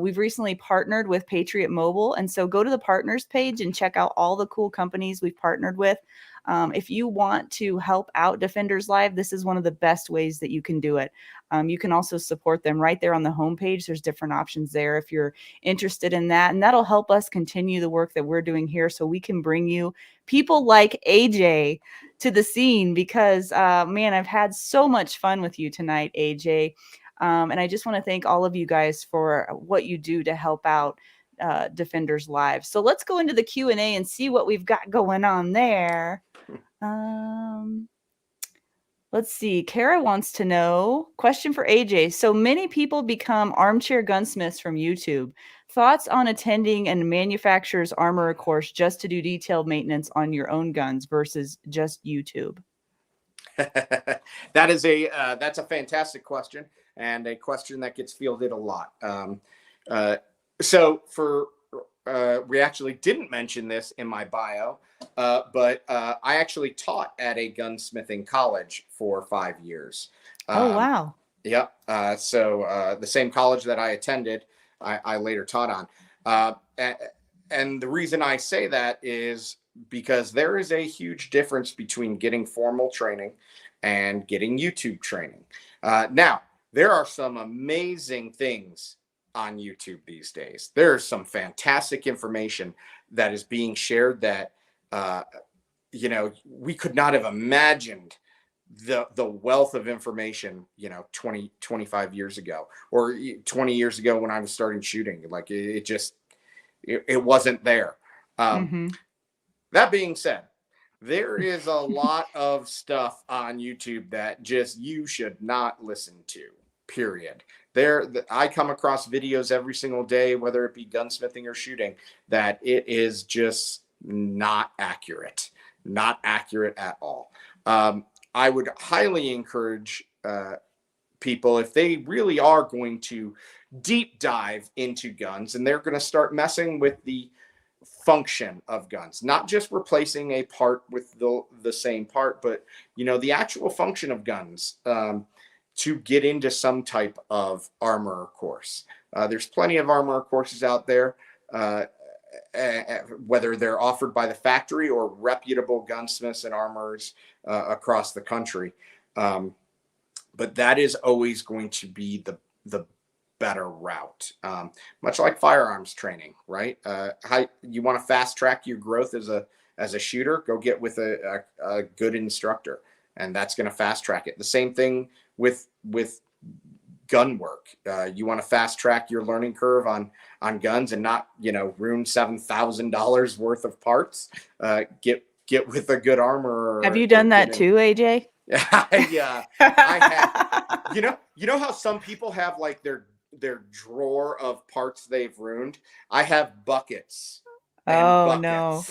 We've recently partnered with Patriot Mobile. And so go to the partners page and check out all the cool companies we've partnered with. If you want to help out Defenders Live, this is one of the best ways that you can do it. You can also support them right there on the homepage. There's different options there if you're interested in that. And that'll help us continue the work that we're doing here so we can bring you people like AJ to the scene because, man, I've had so much fun with you tonight, AJ. And I just want to thank all of you guys for what you do to help out Defenders Live. So let's go into the Q&A and see what we've got going on there. Let's see. Kara wants to know, question for AJ. So many people become armchair gunsmiths from YouTube. Thoughts on attending a manufacturer's armorer course just to do detailed maintenance on your own guns versus just YouTube? That's a fantastic question, and a question that gets fielded a lot. We actually didn't mention this in my bio, but I actually taught at a gunsmithing college for 5 years. Oh, wow. Yep. So the same college that I attended, I later taught on. And the reason I say that is because there is a huge difference between getting formal training and getting YouTube training. Now, there are some amazing things on YouTube these days. There's some fantastic information that is being shared that, we could not have imagined the wealth of information, 20, 25 years ago, or 20 years ago when I was starting shooting. Like it wasn't there. That being said, there is a lot of stuff on YouTube that just you should not listen to, period. I come across videos every single day, whether it be gunsmithing or shooting, that it is just not accurate at all. I would highly encourage people, if they really are going to deep dive into guns and they're going to start messing with the function of guns, not just replacing a part with the same part, but the actual function of guns, to get into some type of armor course. There's plenty of armor courses out there, whether they're offered by the factory or reputable gunsmiths and armorers across the country. But that is always going to be the better route. Much like firearms training, right? How you want to fast track your growth as a shooter, go get with a good instructor, and that's going to fast track it. The same thing with gun work. You want to fast track your learning curve on guns and not ruin $7,000 worth of parts. Get with a good armorer. Have you done that too, AJ? Yeah, I have. You know how some people have like their drawer of parts they've ruined? I have buckets. Oh, no.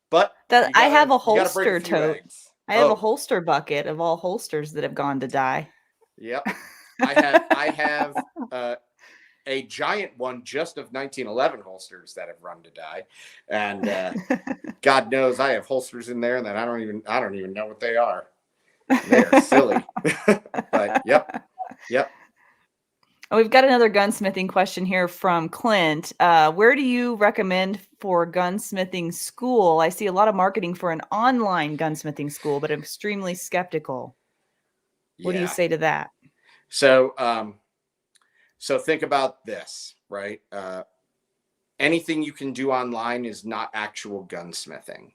But I have a holster tote. Eggs. I have a holster bucket of all holsters that have gone to die. Yep. I have a giant one just of 1911 holsters that have run to die, and God knows I have holsters in there that I don't even know what they are. They are silly. But yep. We've got another gunsmithing question here from Clint. Where do you recommend for gunsmithing school? I see a lot of marketing for an online gunsmithing school, but I'm extremely skeptical. What do you Yeah. say to that? So, so think about this, right? Anything you can do online is not actual gunsmithing.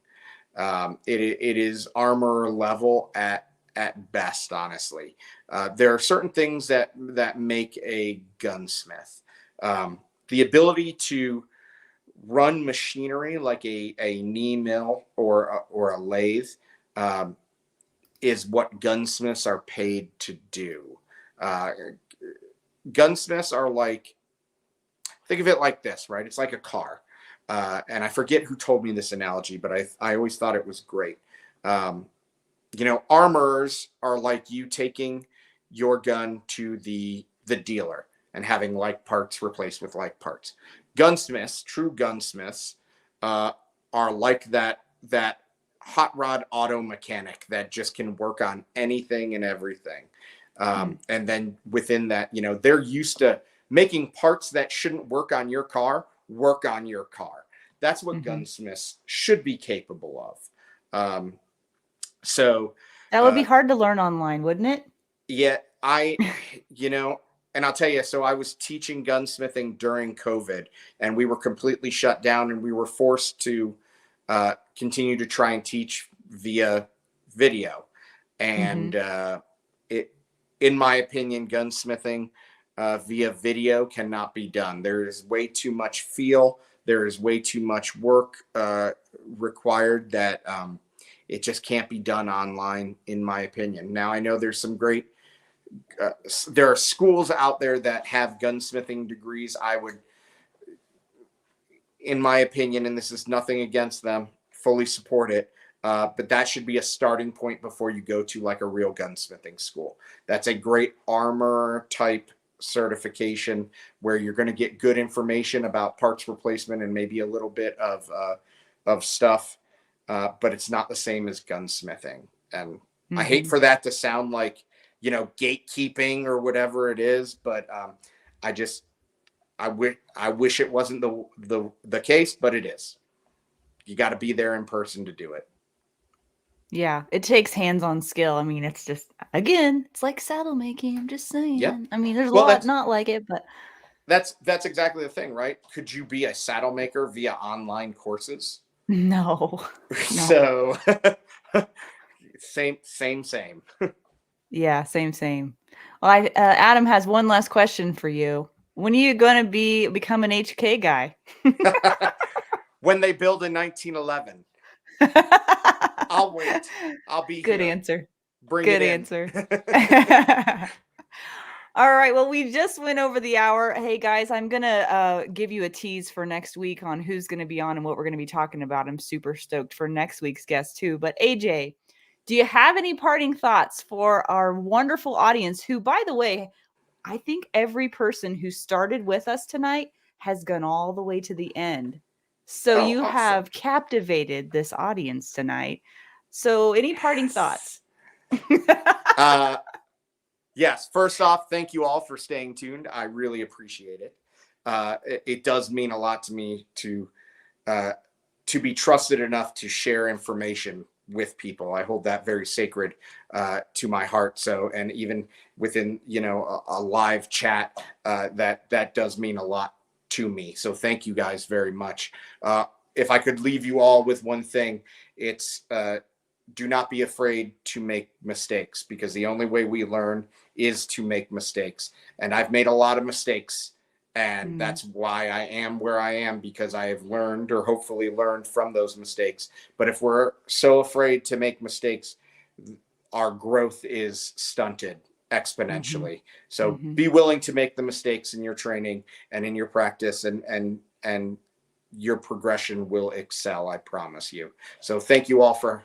It is armor level at best, honestly. There are certain things that make a gunsmith. The ability to run machinery like a knee mill or a lathe is what gunsmiths are paid to do. Uh, Gunsmiths are like, think of it like this, right? It's like a car. And I forget who told me this analogy, but I always thought it was great. Armorers are like you taking your gun to the dealer and having like parts replaced with like parts. Gunsmiths, true gunsmiths, are like that hot rod auto mechanic that just can work on anything and everything. And then within that, they're used to making parts that shouldn't work on your car work on your car. That's what gunsmiths should be capable of. So that would be hard to learn online, wouldn't it? Yeah, and I'll tell you, so I was teaching gunsmithing during COVID, and we were completely shut down, and we were forced to continue to try and teach via video. And in my opinion, gunsmithing via video cannot be done. There is way too much feel. There is way too much work required that it just can't be done online, in my opinion. Now, I know there's some great, there are schools out there that have gunsmithing degrees. I would, in my opinion, and this is nothing against them, fully support it. But that should be a starting point before you go to like a real gunsmithing school. That's a great armor type certification where you're going to get good information about parts replacement and maybe a little bit of stuff. But it's not the same as gunsmithing. And I hate for that to sound like, gatekeeping or whatever it is, but I wish it wasn't the case, but it is. You got to be there in person to do it. Yeah, it takes hands-on skill. I mean, it's just, again, it's like saddle making. I'm just saying. Yeah. I mean, there's a lot not like it, but that's exactly the thing, right? Could you be a saddle maker via online courses? No. So same. Yeah, same. Well, Adam has one last question for you. When are you going to become an HK guy? When they build in 1911. I'll wait. I'll be Good here. answer. Bring Good it in. answer. All right. Well, we just went over the hour. Hey, guys, I'm going to give you a tease for next week on who's going to be on and what we're going to be talking about. I'm super stoked for next week's guest, too. But AJ, do you have any parting thoughts for our wonderful audience who, by the way, I think every person who started with us tonight has gone all the way to the end. So you awesome. have captivated this audience tonight. So any parting thoughts? Yes. First off, thank you all for staying tuned. I really appreciate it. It does mean a lot to me to be trusted enough to share information with people. I hold that very sacred to my heart. So, and even within, a live chat, that does mean a lot to me. So thank you guys very much. If I could leave you all with one thing, it's do not be afraid to make mistakes, because the only way we learn is to make mistakes. And I've made a lot of mistakes, and that's why I am where I am, because I have learned, or hopefully learned, from those mistakes. But if we're so afraid to make mistakes, our growth is stunted exponentially. So be willing to make the mistakes in your training and in your practice, and your progression will excel, I promise you. So thank you all for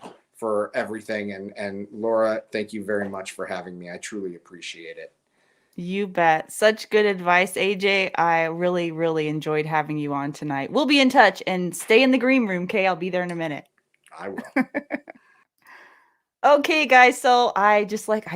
everything. And Laura, thank you very much for having me. I truly appreciate it. You bet. Such good advice, AJ. I really, really enjoyed having you on tonight. We'll be in touch, and stay in the green room, Kay. I'll be there in a minute. I will. Okay, guys. So I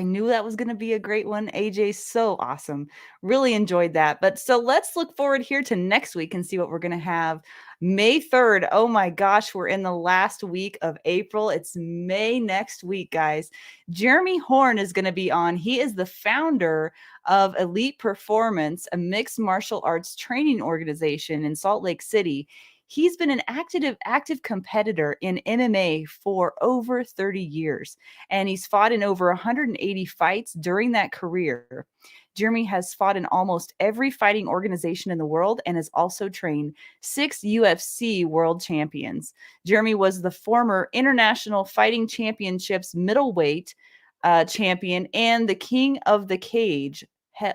knew that was going to be a great one. AJ's so awesome. Really enjoyed that. But so let's look forward here to next week and see what we're going to have. May 3rd. Oh my gosh, we're in the last week of April. It's May next week, guys. Jeremy Horn is going to be on. He is the founder of Elite Performance, a mixed martial arts training organization in Salt Lake City. He's been an active competitor in MMA for over 30 years, and he's fought in over 180 fights during that career. Jeremy has fought in almost every fighting organization in the world and has also trained 6 UFC world champions. Jeremy was the former International Fighting Championships middleweight champion and the King of the Cage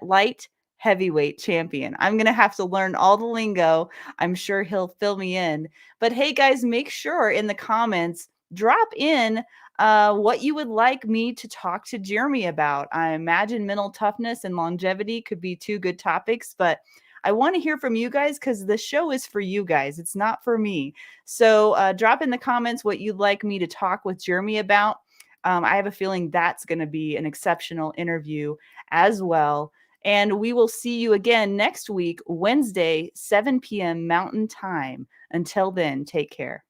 light heavyweight champion. I'm going to have to learn all the lingo. I'm sure he'll fill me in. But hey, guys, make sure in the comments, drop in what you would like me to talk to Jeremy about. I imagine mental toughness and longevity could be 2 good topics, but I want to hear from you guys because the show is for you guys. It's not for me. So drop in the comments what you'd like me to talk with Jeremy about. I have a feeling that's going to be an exceptional interview as well. And we will see you again next week, Wednesday, 7 p.m. Mountain Time. Until then, take care.